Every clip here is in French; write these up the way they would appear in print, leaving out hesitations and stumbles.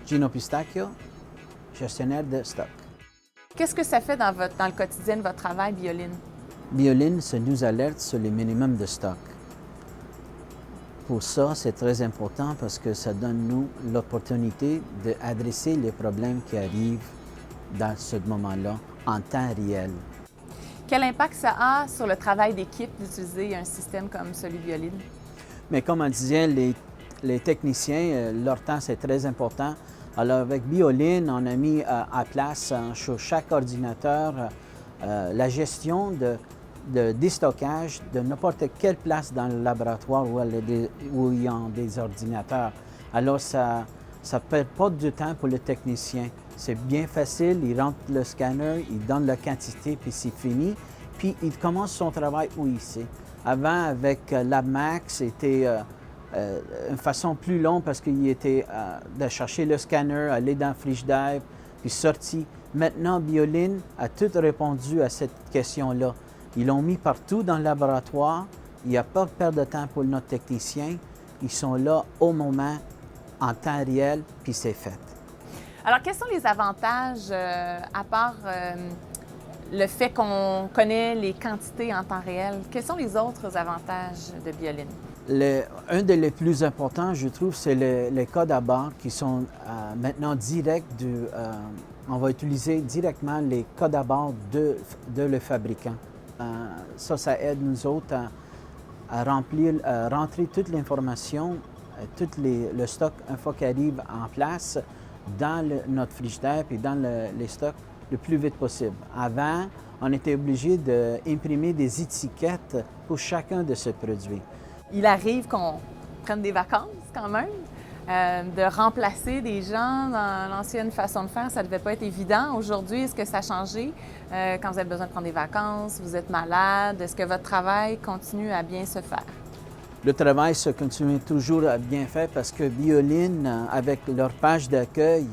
Gino Pistacchio, gestionnaire de stock. Qu'est-ce que ça fait dans le quotidien de votre travail, Bioline? Bioline, ça nous alerte sur le minimum de stock. Pour ça, c'est très important parce que ça donne nous l'opportunité d'adresser les problèmes qui arrivent dans ce moment-là en temps réel. Quel impact ça a sur le travail d'équipe d'utiliser un système comme celui de Bioline? Mais comme on disait, les techniciens, leur temps, c'est très important. Alors, avec Bioline, on a mis à place sur chaque ordinateur la gestion de déstockage de n'importe quelle place dans le laboratoire où il y a des ordinateurs. Alors, ça ne perd pas du temps pour le technicien. C'est bien facile, il rentre le scanner, il donne la quantité, puis c'est fini. Puis, il commence son travail où il sait. Avant, avec LabMax, c'était une façon plus longue parce qu'il était de chercher le scanner, aller dans le frigidaire, puis sorti. Maintenant, Bioline a tout répondu à cette question-là. Ils l'ont mis partout dans le laboratoire. Il n'y a pas de perte de temps pour notre technicien. Ils sont là au moment, en temps réel, puis c'est fait. Alors, quels sont les avantages, à part le fait qu'on connaît les quantités en temps réel? Quels sont les autres avantages de Bioline? Un des plus importants, je trouve, c'est les codes à barre qui sont maintenant directs on va utiliser directement les codes à barre de le fabricant. Ça aide nous autres à rentrer toute l'information, le stock, une fois qu'il arrive en place, dans notre frigidaire et dans les stocks le plus vite possible. Avant, on était obligé d'imprimer des étiquettes pour chacun de ces produits. Il arrive qu'on prenne des vacances quand même. De remplacer des gens dans l'ancienne façon de faire, ça ne devait pas être évident. Aujourd'hui, est-ce que ça a changé quand vous avez besoin de prendre des vacances, vous êtes malade? Est-ce que votre travail continue à bien se faire? Le travail se continue toujours à bien faire parce que Bioline, avec leur page d'accueil,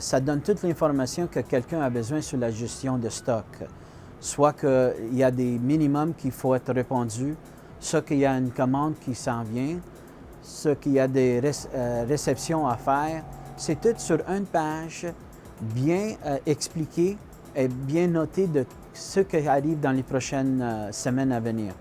ça donne toute l'information que quelqu'un a besoin sur la gestion de stock. Soit qu'il y a des minimums qu'il faut être répondus, soit qu'il y a une commande qui s'en vient, soit qu'il y a des réceptions à faire. C'est tout sur une page, bien expliqué et bien noté de ce qui arrive dans les prochaines semaines à venir.